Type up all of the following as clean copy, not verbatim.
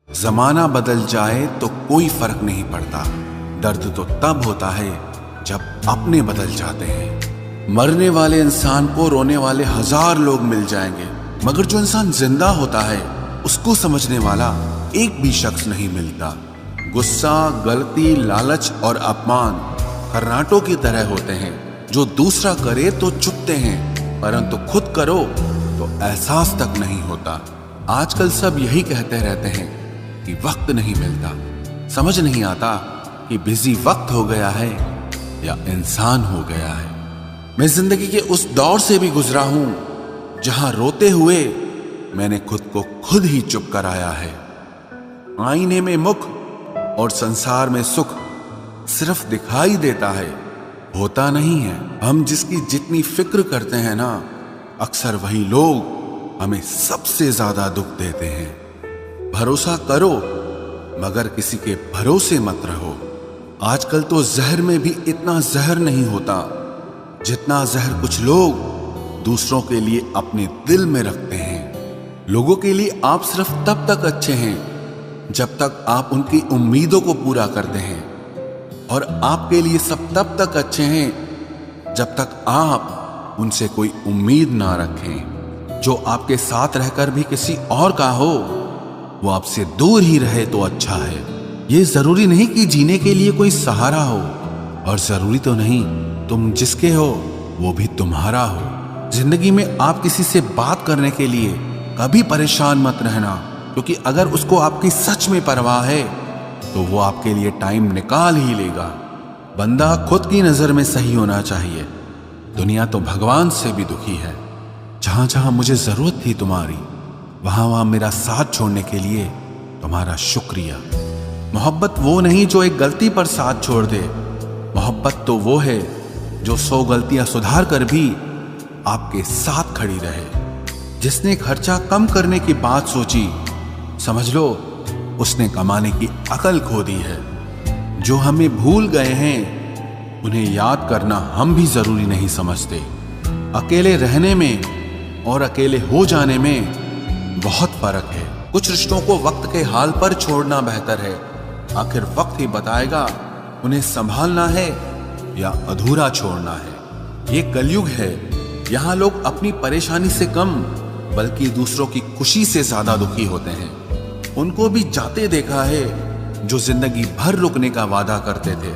जमाना बदल जाए तो कोई फर्क नहीं पड़ता। दर्द तो तब होता है जब अपने बदल जाते हैं। मरने वाले इंसान को रोने वाले 1000 लोग मिल जाएंगे, मगर जो इंसान जिंदा होता है उसको समझने वाला एक भी शख्स नहीं मिलता। गुस्सा, गलती, लालच और अपमान खर्राटों की तरह होते हैं जो दूसरा करे तो चुपते हैं, परंतु खुद करो तो एहसास तक नहीं होता। आजकल सब यही कहते रहते हैं कि वक्त नहीं मिलता। समझ नहीं आता कि बिजी वक्त हो गया है या इंसान हो गया है। मैं जिंदगी के उस दौर से भी गुजरा हूं जहां रोते हुए मैंने खुद को खुद ही चुप कराया है। आईने में मुख और संसार में सुख सिर्फ दिखाई देता है, होता नहीं है। हम जिसकी जितनी फिक्र करते हैं ना, अक्सर वही लोग हमें सबसे ज्यादा दुख देते हैं। भरोसा करो मगर किसी के भरोसे मत रहो। आजकल तो जहर में भी इतना जहर नहीं होता जितना जहर कुछ लोग दूसरों के लिए अपने दिल में रखते हैं। लोगों के लिए आप सिर्फ तब तक अच्छे हैं जब तक आप उनकी उम्मीदों को पूरा करते हैं, और आपके लिए सब तब तक अच्छे हैं जब तक आप उनसे कोई उम्मीद ना रखें। जो आपके साथ रहकर भी किसी और का हो वो आपसे दूर ही रहे तो अच्छा है। ये जरूरी नहीं कि जीने के लिए कोई सहारा हो, और जरूरी तो नहीं तुम जिसके हो वो भी तुम्हारा हो। जिंदगी में आप किसी से बात करने के लिए कभी परेशान मत रहना, क्योंकि अगर उसको आपकी सच में परवाह है तो वो आपके लिए टाइम निकाल ही लेगा। बंदा खुद की नजर में सही होना चाहिए। दुनिया तो भगवान से भी दुखी है। जहां जहां मुझे जरूरत थी तुम्हारी, वहां वहां मेरा साथ छोड़ने के लिए तुम्हारा शुक्रिया। मोहब्बत वो नहीं जो एक गलती पर साथ छोड़ दे। मोहब्बत तो वो है जो 100 गलतियां सुधार कर भी आपके साथ खड़ी रहे। जिसने खर्चा कम करने की बात सोची, समझ लो उसने कमाने की अकल खो दी है। जो हमें भूल गए हैं उन्हें याद करना हम भी जरूरी नहीं समझते। अकेले रहने में और अकेले हो जाने में बहुत फर्क है। कुछ रिश्तों को वक्त के हाल पर छोड़ना बेहतर है। आखिर वक्त ही बताएगा उन्हें संभालना है या अधूरा छोड़ना है। ये कलयुग है, यहाँ लोग अपनी परेशानी से कम बल्कि दूसरों की खुशी से ज्यादा दुखी होते हैं। उनको भी जाते देखा है जो जिंदगी भर रुकने का वादा करते थे।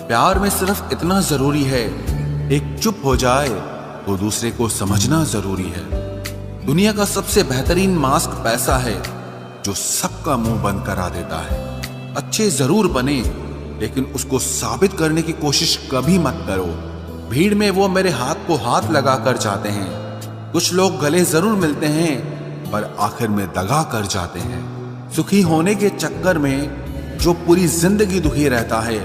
प्यार में सिर्फ इतना जरूरी है, एक चुप हो जाए तो दूसरे को समझना जरूरी है। दुनिया का सबसे बेहतरीन मास्क पैसा है जो सबका मुंह बंद करा देता है। अच्छे जरूर बने लेकिन उसको साबित करने की कोशिश कभी मत करो। भीड़ में वो मेरे हाथ को हाथ लगा कर जाते हैं। कुछ लोग गले जरूर मिलते हैं पर आखिर में दगा कर जाते हैं। सुखी होने के चक्कर में जो पूरी जिंदगी दुखी रहता है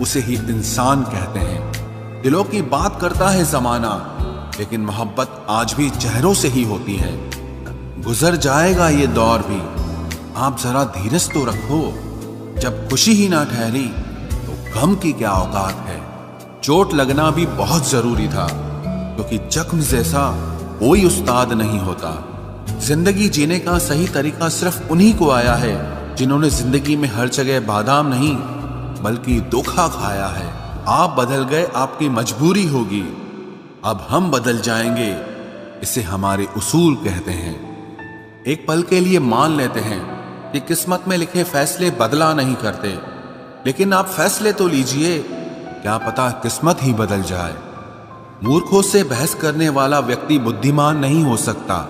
उसे ही इंसान कहते हैं। दिलों की बात करता है जमाना, लेकिन मोहब्बत आज भी चेहरों से ही होती है। गुजर जाएगा ये दौर भी, आप जरा धीरज तो रखो। जब खुशी ही ना ठहरी तो गम की क्या औकात है। चोट लगना भी बहुत जरूरी था, क्योंकि जख्म जैसा कोई उस्ताद नहीं होता। जिंदगी जीने का सही तरीका सिर्फ उन्हीं को आया है जिन्होंने जिंदगी में हर जगह बादाम नहीं बल्कि धोखा खाया है। आप बदल गए, आपकी मजबूरी होगी, अब हम बदल जाएंगे, इसे हमारे उसूल कहते हैं। एक पल के लिए मान लेते हैं कि किस्मत में लिखे फैसले बदला नहीं करते, लेकिन आप फैसले तो लीजिए, क्या पता किस्मत ही बदल जाए। मूर्खों से बहस करने वाला व्यक्ति बुद्धिमान नहीं हो सकता।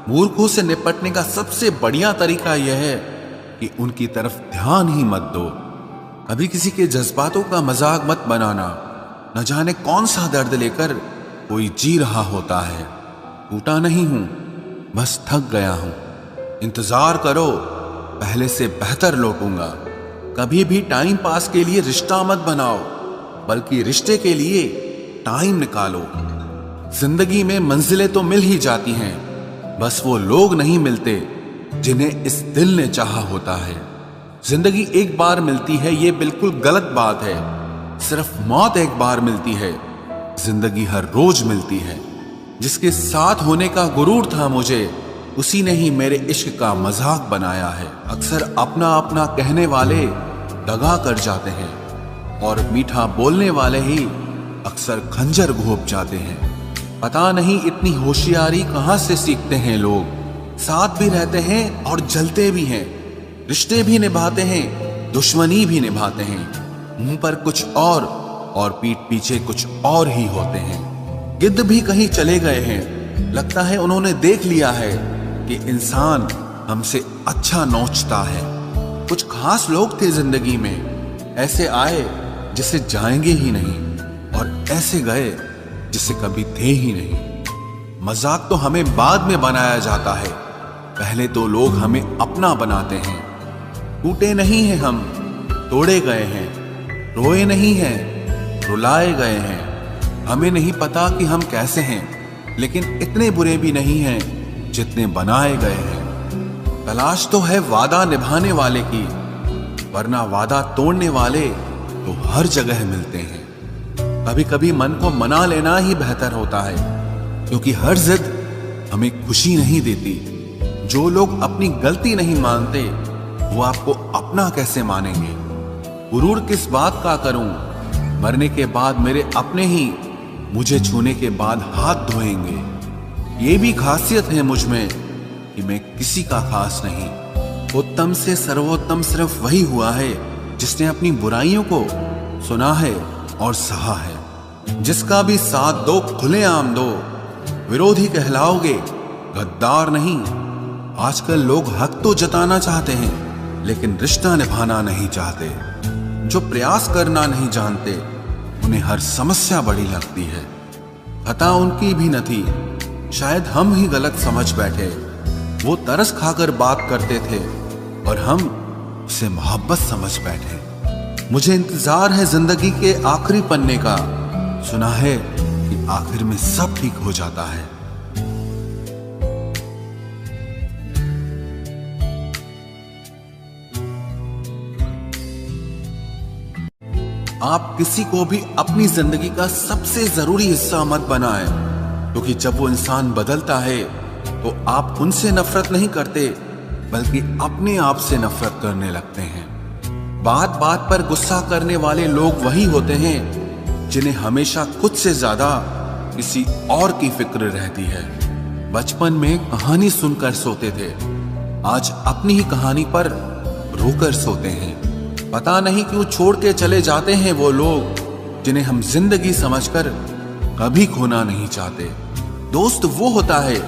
मूर्खों से निपटने का सबसे बढ़िया तरीका यह है कि उनकी तरफ ध्यान ही मत दो। कभी किसी के जज्बातों का मजाक मत बनाना। न जाने कौन सा दर्द लेकर कोई जी रहा होता है। टूटा नहीं हूं, बस थक गया हूं। इंतजार करो, पहले से बेहतर लौटूंगा। कभी भी टाइम पास के लिए रिश्ता मत बनाओ, बल्कि रिश्ते के लिए टाइम निकालो। जिंदगी में मंजिलें तो मिल ही जाती हैं, बस वो लोग नहीं मिलते जिन्हें इस दिल ने चाहा होता है। जिंदगी एक बार मिलती है, ये बिल्कुल गलत बात है। सिर्फ मौत एक बार मिलती है, जिंदगी हर रोज मिलती है। जिसके साथ होने का गुरूर था मुझे, उसी ने ही मेरे इश्क का मजाक बनाया है। अक्सर अपना अपना कहने वाले दगा कर जाते हैं और मीठा बोलने वाले ही अक्सर खंजर घोंप जाते हैं। पता नहीं इतनी होशियारी कहाँ से सीखते हैं लोग। साथ भी रहते हैं और जलते भी हैं, रिश्ते भी निभाते हैं, दुश्मनी भी निभाते हैं। मुंह पर कुछ और पीठ पीछे कुछ और ही होते हैं। गिद्ध भी कहीं चले गए हैं, लगता है उन्होंने देख लिया है कि इंसान हमसे अच्छा नोचता है। कुछ खास लोग थे जिंदगी में, ऐसे आए जिसे जाएंगे ही नहीं और ऐसे गए जिसे कभी थे ही नहीं। मजाक तो हमें बाद में बनाया जाता है, पहले तो लोग हमें अपना बनाते हैं। टूटे नहीं हैं हम, तोड़े गए हैं, रोए नहीं हैं, रुलाए गए हैं। हमें नहीं पता कि हम कैसे हैं, लेकिन इतने बुरे भी नहीं हैं जितने बनाए गए हैं। तलाश तो है वादा निभाने वाले की, वरना वादा तोड़ने वाले तो हर जगह मिलते हैं। कभी कभी मन को मना लेना ही बेहतर होता है, क्योंकि हर जिद हमें खुशी नहीं देती। जो लोग अपनी गलती नहीं मानते वो आपको अपना कैसे मानेंगे। गुरूर किस बात का करूं, मरने के बाद मेरे अपने ही मुझे छूने के बाद हाथ धोएंगे। ये भी खासियत है मुझ में कि मैं किसी का खास नहीं। उत्तम से सर्वोत्तम सिर्फ वही हुआ है जिसने अपनी बुराइयों को सुना है और सहा है। जिसका भी साथ दो खुलेआम दो, विरोधी कहलाओगे, गद्दार नहीं। आजकल लोग हक तो जताना चाहते हैं, लेकिन रिश्ता निभाना नहीं चाहते। जो प्रयास करना नहीं जानते, उन्हें हर समस्या बड़ी लगती है। खता उनकी भी न थी, शायद हम ही गलत समझ बैठे। वो तरस खाकर बात करते थे और हम उसे मोहब्बत समझ बैठे। मुझे इंतजार है जिंदगी के आखिरी पन्ने का, सुना है कि आखिर में सब ठीक हो जाता है। आप किसी को भी अपनी जिंदगी का सबसे जरूरी हिस्सा मत बनाएं, क्योंकि जब वो इंसान बदलता है तो आप उनसे नफरत नहीं करते, बल्कि अपने आप से नफरत करने लगते हैं। बात बात पर गुस्सा करने वाले लोग वही होते हैं जिन्हें हमेशा खुद से ज्यादा किसी और की फिक्र रहती है। बचपन में कहानी सुनकर सोते थे, आज अपनी ही कहानी पर रोकर सोते हैं। पता नहीं क्यों छोड़ के चले जाते हैं वो लोग जिन्हें हम जिंदगी समझकर कभी खोना नहीं चाहते। दोस्त वो होता है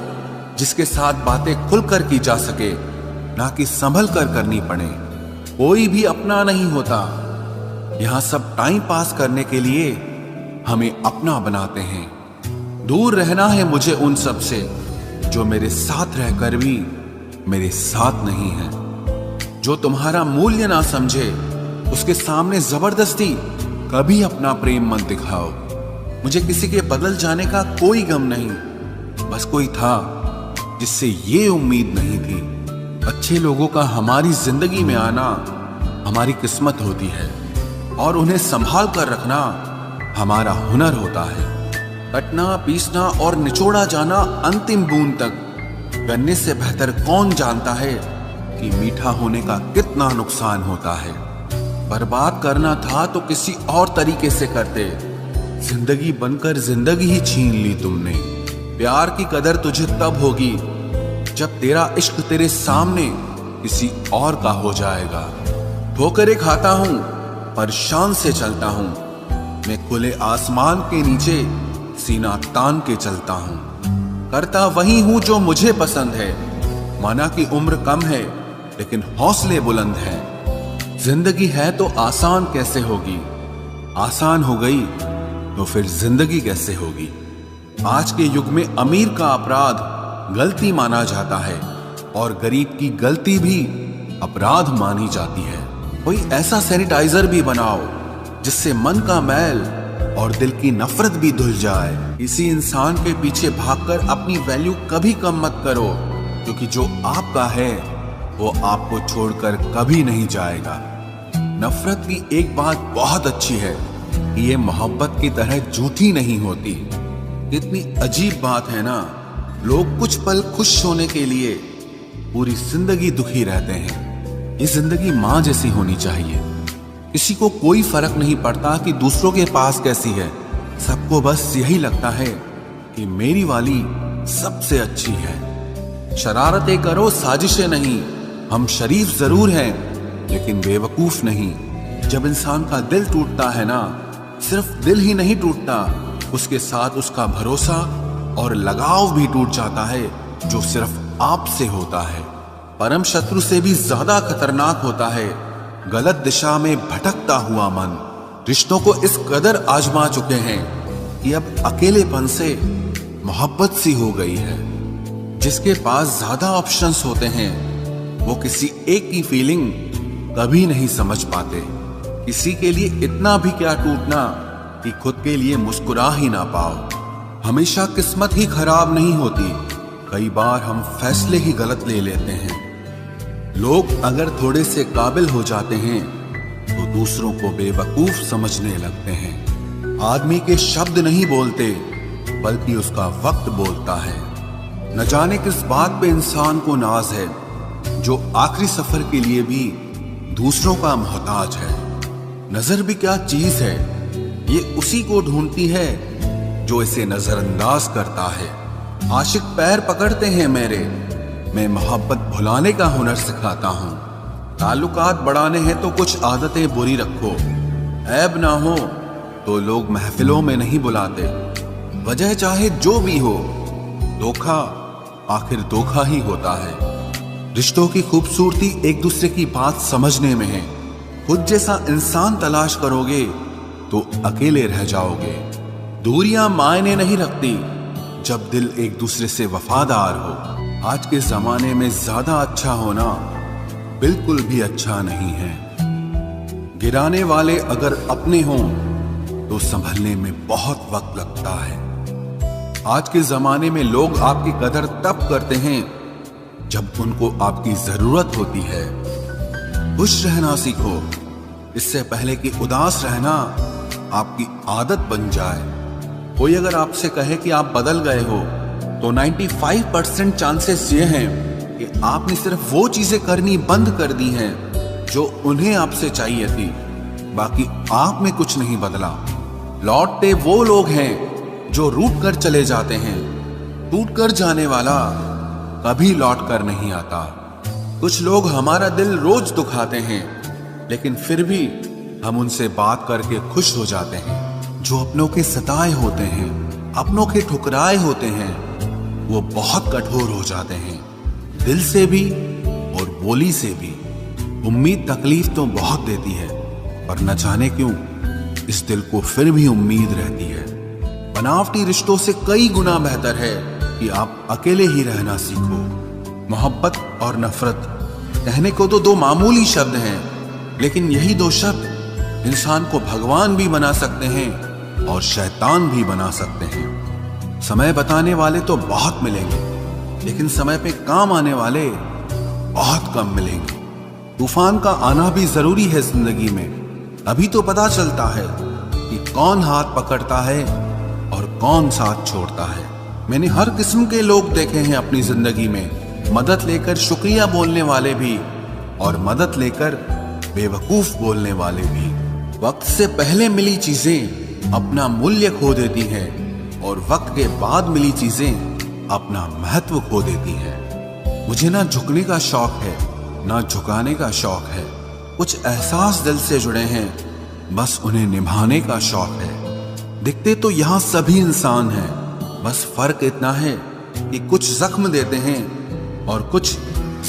जिसके साथ बातें खुलकर की जा सके, ना कि संभल कर करनी पड़े। कोई भी अपना नहीं होता, यहां सब टाइम पास करने के लिए हमें अपना बनाते हैं। दूर रहना है मुझे उन सब से जो मेरे साथ रहकर भी मेरे साथ नहीं है। जो तुम्हारा मूल्य ना समझे, उसके सामने जबरदस्ती कभी अपना प्रेम मत दिखाओ। मुझे किसी के बदल जाने का कोई गम नहीं, बस कोई था जिससे ये उम्मीद नहीं थी। अच्छे लोगों का हमारी जिंदगी में आना हमारी किस्मत होती है, और उन्हें संभाल कर रखना हमारा हुनर होता है। कटना, पीसना और निचोड़ा जाना अंतिम बूंद तक करने से बेहतर कौन जानता है कि मीठा होने का कितना नुकसान होता है। बर्बाद करना था तो किसी और तरीके से करते, जिंदगी बनकर जिंदगी ही छीन ली तुमने। प्यार की कदर तुझे तब होगी जब तेरा इश्क तेरे सामने किसी और का हो जाएगा। ठोकरें खाता हूं पर शान से चलता हूं, मैं खुले आसमान के नीचे सीना तान के चलता हूं। करता वही हूं जो मुझे पसंद है, माना कि उम्र कम है लेकिन हौसले बुलंद हैं। जिंदगी है तो आसान कैसे होगी, आसान हो गई तो फिर जिंदगी कैसे होगी। आज के युग में अमीर का अपराध गलती माना जाता है और गरीब की गलती भी अपराध मानी जाती है। कोई ऐसा सैनिटाइजर भी बनाओ जिससे मन का मैल और दिल की नफरत भी धुल जाए। इसी इंसान के पीछे भागकर अपनी वैल्यू कभी कम मत करो, क्योंकि जो आपका है वो आपको छोड़कर कभी नहीं जाएगा। नफरत की एक बात बहुत अच्छी है कि ये मोहब्बत की तरह झूठी नहीं होती। कितनी अजीब बात है ना लोग कुछ पल खुश होने के लिए पूरी जिंदगी दुखी रहते हैं। ये जिंदगी माँ जैसी होनी चाहिए। किसी को कोई फर्क नहीं पड़ता कि दूसरों के पास कैसी है। सबको बस यही लगता है कि मेरी वाली सबसे अच्छी है। शरारतें करो, साजिशें नहीं। हम शरीफ जरूर हैं लेकिन बेवकूफ नहीं। जब इंसान का दिल टूटता है ना, सिर्फ दिल ही नहीं टूटता, उसके साथ उसका भरोसा और लगाव भी टूट जाता है, जो सिर्फ आपसे होता है। परम शत्रु से भी ज्यादा खतरनाक होता है गलत दिशा में भटकता हुआ मन। रिश्तों को इस कदर आजमा चुके हैं कि अब अकेलेपन से मोहब्बत सी हो गई है। जिसके पास ज्यादा ऑप्शंस होते हैं वो किसी एक की फीलिंग कभी नहीं समझ पाते। किसी के लिए इतना भी क्या टूटना कि खुद के लिए मुस्कुरा ही ना पाओ। हमेशा किस्मत ही खराब नहीं होती, कई बार हम फैसले ही गलत ले लेते हैं। लोग अगर थोड़े से काबिल हो जाते हैं तो दूसरों को बेवकूफ समझने लगते हैं। आदमी के शब्द नहीं बोलते बल्कि उसका वक्त बोलता है। न जाने किस बात पे इंसान को नाज है, जो आखिरी सफर के लिए भी दूसरों का मोहताज है। नजर भी क्या चीज है, ये उसी को ढूंढती है जो इसे नजरअंदाज करता है। आशिक पैर पकड़ते हैं मेरे, मैं मोहब्बत भुलाने का हुनर सिखाता हूँ। ताल्लुकात बढ़ाने हैं तो कुछ आदतें बुरी रखो। ऐब ना हो तो लोग महफिलों में नहीं बुलाते। वजह चाहे जो भी हो, धोखा आखिर धोखा ही होता है। रिश्तों की खूबसूरती एक दूसरे की बात समझने में है। खुद जैसा इंसान तलाश करोगे तो अकेले रह जाओगे। दूरियां मायने नहीं रखती जब दिल एक दूसरे से वफादार हो। आज के जमाने में ज्यादा अच्छा होना बिल्कुल भी अच्छा नहीं है। गिराने वाले अगर अपने हों तो संभलने में बहुत वक्त लगता है। आज के जमाने में लोग आपकी कदर तब करते हैं जब उनको आपकी जरूरत होती है। खुश रहना सीखो, इससे पहले कि उदास रहना आपकी आदत बन जाए। कोई अगर आपसे कहे कि आप बदल गए हो तो 95% चांसेस ये हैं कि आपने सिर्फ वो चीजें करनी बंद कर दी हैं जो उन्हें आपसे चाहिए थी। बाकी आप में कुछ नहीं बदला। लौटते वो लोग हैं जो रूठ कर चले जाते हैं। टूट कर जाने वाला कभी लौट कर नहीं आता। कुछ लोग हमारा दिल रोज दुखाते हैं लेकिन फिर भी हम उनसे बात करके खुश हो जाते हैं। जो अपनों के सताए होते हैं, अपनों के ठुकराए होते हैं, वो बहुत कठोर हो जाते हैं, दिल से भी और बोली से भी। उम्मीद तकलीफ तो बहुत देती है, पर न जाने क्यों इस दिल को फिर भी उम्मीद रहती है। बनावटी रिश्तों से कई गुना बेहतर है कि आप अकेले ही रहना सीखो। मोहब्बत और नफरत कहने को तो दो मामूली शब्द हैं, लेकिन यही दो शब्द इंसान को भगवान भी बना सकते हैं और शैतान भी बना सकते हैं। समय बताने वाले तो बहुत मिलेंगे, लेकिन समय पे काम आने वाले बहुत कम मिलेंगे। तूफान का आना भी जरूरी है जिंदगी में, अभी तो पता चलता है कि कौन हाथ पकड़ता है और कौन साथ छोड़ता है। मैंने हर किस्म के लोग देखे हैं अपनी जिंदगी में, मदद लेकर शुक्रिया बोलने वाले भी और मदद लेकर बेवकूफ बोलने वाले भी। वक्त से पहले मिली चीजें अपना मूल्य खो देती हैं और वक्त के बाद मिली चीजें अपना महत्व खो देती हैं। मुझे ना झुकने का शौक है ना झुकाने का शौक है। कुछ एहसास दिल से जुड़े हैं, बस उन्हें निभाने का शौक है। दिखते तो यहाँ सभी इंसान हैं, बस फर्क इतना है कि कुछ जख्म देते हैं और कुछ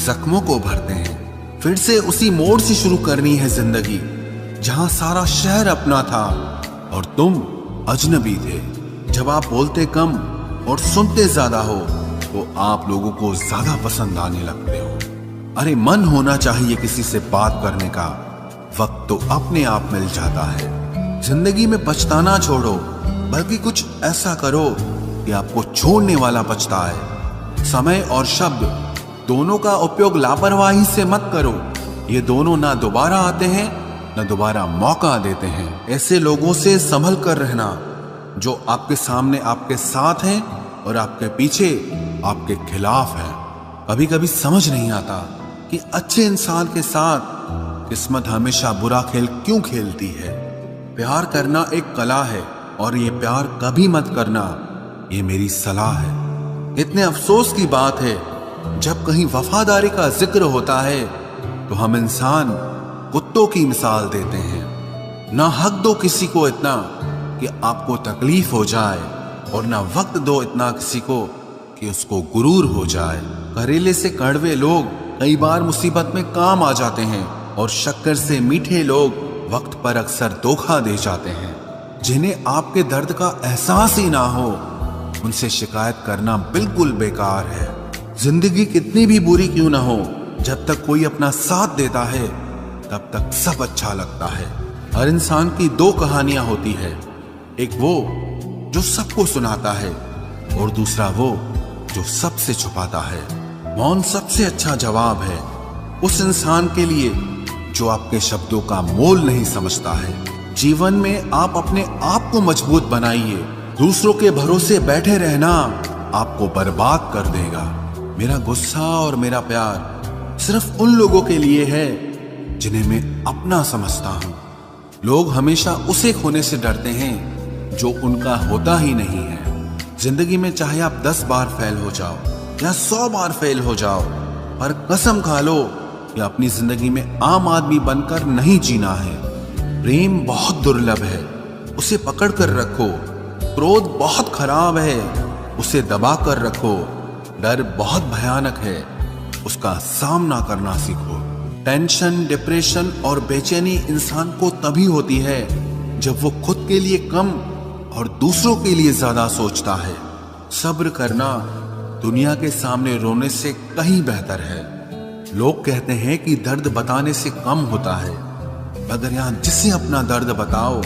जख्मों को भरते हैं। फिर से उसी मोड़ से शुरू करनी है जिंदगी, जहां सारा शहर अपना था और तुम अजनबी थे। जब आप बोलते कम और सुनते ज्यादा हो तो आप लोगों को ज्यादा पसंद आने लगते हो। अरे मन होना चाहिए किसी से बात करने का, वक्त तो अपने आप मिल जाता है। जिंदगी में पछताना छोड़ो, बल्कि कुछ ऐसा करो कि आपको छोड़ने वाला पछताए। समय और शब्द दोनों का उपयोग लापरवाही से मत करो, ये दोनों ना दोबारा आते हैं ना दोबारा मौका देते हैं। ऐसे लोगों से संभल कर रहना जो आपके सामने आपके साथ हैं और आपके पीछे आपके खिलाफ है। कभी कभी समझ नहीं आता कि अच्छे इंसान के साथ किस्मत हमेशा बुरा खेल क्यों खेलती है। प्यार करना एक कला है और ये प्यार कभी मत करना, ये मेरी सलाह है। इतने अफसोस की बात है, जब कहीं वफादारी का जिक्र होता है तो हम इंसान कुत्तों की मिसाल देते हैं। ना हक दो किसी को इतना कि आपको तकलीफ हो जाए, और ना वक्त दो इतना किसी को कि उसको गुरूर हो जाए। करेले से कड़वे लोग कई बार मुसीबत में काम आ जाते हैं, और शक्कर से मीठे लोग वक्त पर अक्सर धोखा दे जाते हैं। जिन्हें आपके दर्द का एहसास ही ना हो, उनसे शिकायत करना बिल्कुल बेकार है। जिंदगी कितनी भी बुरी क्यों ना हो, जब तक कोई अपना साथ देता है तब तक सब अच्छा लगता है। हर इंसान की दो कहानियां होती है, एक वो जो सबको सुनाता है और दूसरा वो जो सबसे छुपाता है। मौन सबसे अच्छा जवाब है उस इंसान के लिए जो आपके शब्दों का मोल नहीं समझता है। जीवन में आप अपने आप को मजबूत बनाइए। दूसरों के भरोसे बैठे रहना आपको बर्बाद कर देगा। मेरा गुस्सा और मेरा प्यार सिर्फ उन लोगों के लिए है जिन्हें मैं अपना समझता हूं। लोग हमेशा उसे खोने से डरते हैं जो उनका होता ही नहीं है। जिंदगी में चाहे आप 10 बार फेल हो जाओ या 100 बार फेल हो जाओ, पर कसम खा लो कि अपनी जिंदगी में आम आदमी बनकर नहीं जीना है। प्रेम बहुत दुर्लभ है, उसे पकड़ कर रखो। क्रोध बहुत खराब है, उसे दबा कर रखो। डर बहुत भयानक है, उसका सामना करना सीखो। टेंशन, डिप्रेशन और बेचैनी इंसान को तभी होती है जब वो खुद के लिए कम और दूसरों के लिए ज्यादा सोचता है। सब्र करना दुनिया के सामने रोने से कहीं बेहतर है। लोग कहते हैं कि दर्द बताने से कम होता है, मगर यहां जिसे अपना दर्द बताओ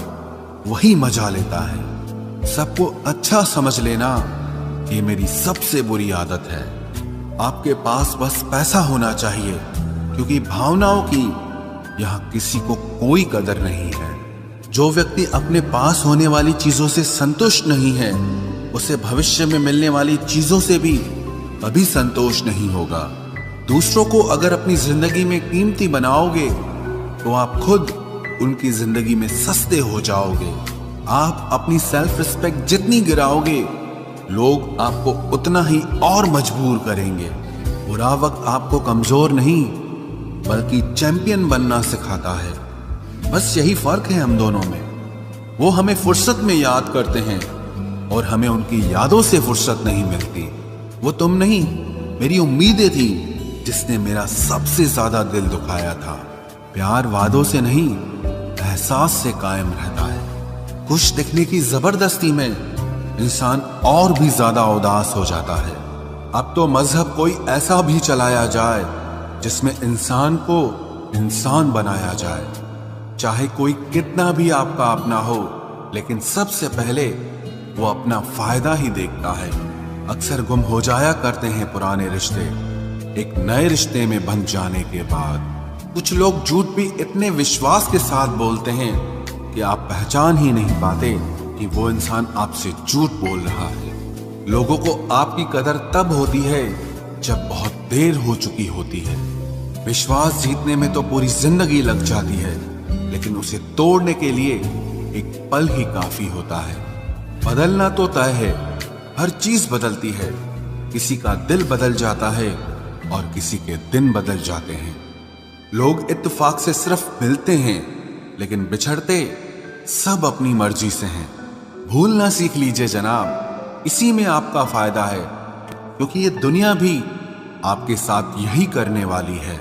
वही मजा लेता है। सबको अच्छा समझ लेना ये मेरी सबसे बुरी आदत है। आपके पास बस पैसा होना चाहिए, क्योंकि भावनाओं की यहां किसी को कोई कदर नहीं है। जो व्यक्ति अपने पास होने वाली चीजों से संतुष्ट नहीं है, उसे भविष्य में मिलने वाली चीजों से भी कभी संतोष नहीं होगा। दूसरों को अगर अपनी जिंदगी में कीमती बनाओगे तो आप खुद उनकी जिंदगी में सस्ते हो जाओगे। आप अपनी सेल्फ रिस्पेक्ट जितनी गिराओगे, लोग आपको उतना ही और मजबूर करेंगे। बुरा वक्त आपको कमजोर नहीं बल्कि चैंपियन बनना सिखाता है। बस यही फर्क है हम दोनों में। वो हमें फुर्सत में याद करते हैं और हमें उनकी यादों से फुर्सत नहीं मिलती। वो तुम नहीं, मेरी उम्मीदें थी जिसने मेरा सबसे ज्यादा दिल दुखाया था। प्यार वादों से नहीं, एहसास से कायम रहता है। खुश दिखने की जबरदस्ती में इंसान और भी ज्यादा उदास हो जाता है। अब तो मजहब कोई ऐसा भी चलाया जाए जिसमें इंसान को इंसान बनाया जाए। चाहे कोई कितना भी आपका अपना हो, लेकिन सबसे पहले वो अपना फायदा ही देखता है। अक्सर गुम हो जाया करते हैं पुराने रिश्ते एक नए रिश्ते में बंध जाने के बाद। कुछ लोग झूठ भी इतने विश्वास के साथ बोलते हैं कि आप पहचान ही नहीं पाते कि वो इंसान आपसे झूठ बोल रहा है। लोगों को आपकी कदर तब होती है जब बहुत देर हो चुकी होती है। विश्वास जीतने में तो पूरी जिंदगी लग जाती है, लेकिन उसे तोड़ने के लिए एक पल ही काफी होता है। बदलना तो तय है, हर चीज बदलती है। किसी का दिल बदल जाता है और किसी के दिन बदल जाते हैं। लोग इत्तेफाक से सिर्फ मिलते हैं, लेकिन बिछड़ते सब अपनी मर्जी से हैं। भूलना सीख लीजिए जनाब, इसी में आपका फायदा है, क्योंकि ये दुनिया भी आपके साथ यही करने वाली है।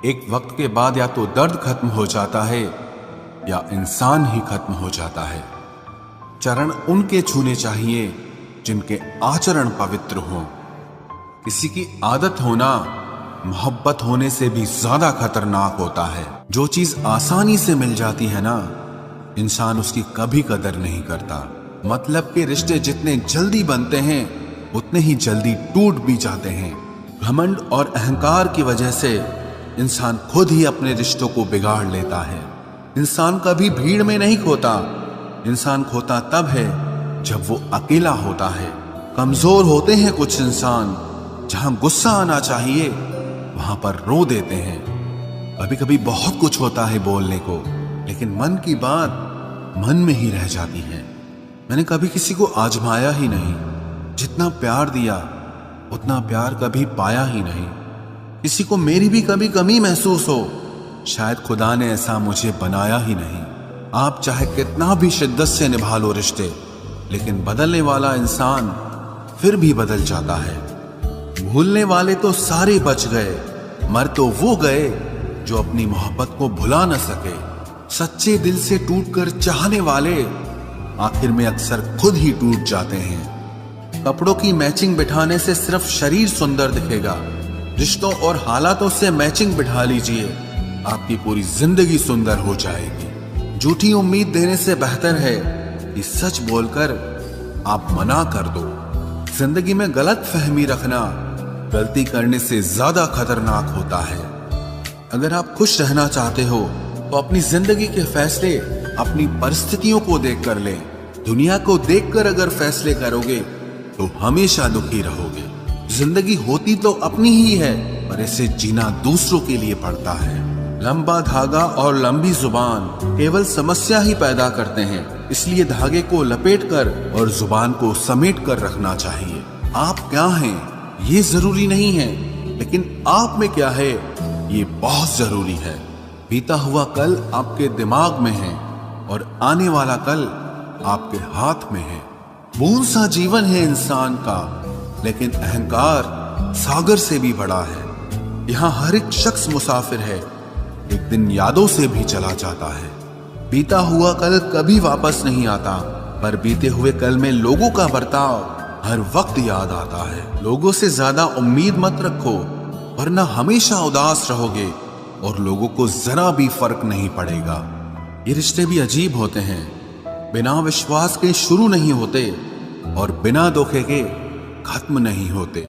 एक वक्त के बाद या तो दर्द खत्म हो जाता है या इंसान ही खत्म हो जाता है। चरण उनके छूने चाहिए जिनके आचरण पवित्र हों। किसी की आदत होना मोहब्बत होने से भी ज्यादा खतरनाक होता है। जो चीज आसानी से मिल जाती है ना, इंसान उसकी कभी कदर नहीं करता। मतलब के रिश्ते जितने जल्दी बनते हैं उतने ही जल्दी टूट भी जाते हैं। घमंड और अहंकार की वजह से इंसान खुद ही अपने रिश्तों को बिगाड़ लेता है। इंसान कभी भीड़ में नहीं खोता, इंसान खोता तब है जब वो अकेला होता है। कमजोर होते हैं कुछ इंसान, जहां गुस्सा आना चाहिए वहां पर रो देते हैं। कभी कभी बहुत कुछ होता है बोलने को, लेकिन मन की बात मन में ही रह जाती है। मैंने कभी किसी को आजमाया ही नहीं, जितना प्यार दिया उतना प्यार कभी पाया ही नहीं। किसी को मेरी भी कभी कमी महसूस हो, शायद खुदा ने ऐसा मुझे बनाया ही नहीं। आप चाहे कितना भी शिद्दत से निभा लो रिश्ते, लेकिन बदलने वाला इंसान फिर भी बदल जाता है। भूलने वाले तो सारे बच गए, मर तो वो गए जो अपनी मोहब्बत को भुला न सके। सच्चे दिल से टूटकर चाहने वाले आखिर में अक्सर खुद ही टूट जाते हैं। कपड़ों की मैचिंग बिठाने से सिर्फ शरीर सुंदर दिखेगा, रिश्तों और हालातों से मैचिंग बिठा लीजिए, आपकी पूरी जिंदगी सुंदर हो जाएगी। झूठी उम्मीद देने से बेहतर है कि सच बोलकर आप मना कर दो। जिंदगी में गलत फहमी रखना गलती करने से ज्यादा खतरनाक होता है। अगर आप खुश रहना चाहते हो तो अपनी जिंदगी के फैसले अपनी परिस्थितियों को देखकर लें। दुनिया को देखकर अगर फैसले करोगे तो हमेशा दुखी रहोगे। जिंदगी होती तो अपनी ही है, पर इसे जीना दूसरों के लिए पड़ता है। लंबा धागा और लंबी जुबान केवल समस्या ही पैदा करते हैं, इसलिए धागे को लपेटकर और जुबान को समेट कर रखना चाहिए। आप क्या हैं ये जरूरी नहीं है, लेकिन आप में क्या है ये बहुत जरूरी है। बीता हुआ कल आपके दिमाग में है और आने वाला कल आपके हाथ में है। बूंद सा जीवन है इंसान का, लेकिन अहंकार सागर से भी बड़ा है। यहाँ हर एक शख्स मुसाफिर है, एक दिन यादों से भी चला जाता है। बीता हुआ कल कभी वापस नहीं आता, पर बीते हुए कल में लोगों का बर्ताव हर वक्त याद आता है। लोगों से ज्यादा उम्मीद मत रखो, वरना हमेशा उदास रहोगे और लोगों को जरा भी फर्क नहीं पड़ेगा। ये रिश्ते भी अजीब होते हैं, बिना विश्वास के शुरू नहीं होते और बिना धोखे के खत्म नहीं होते।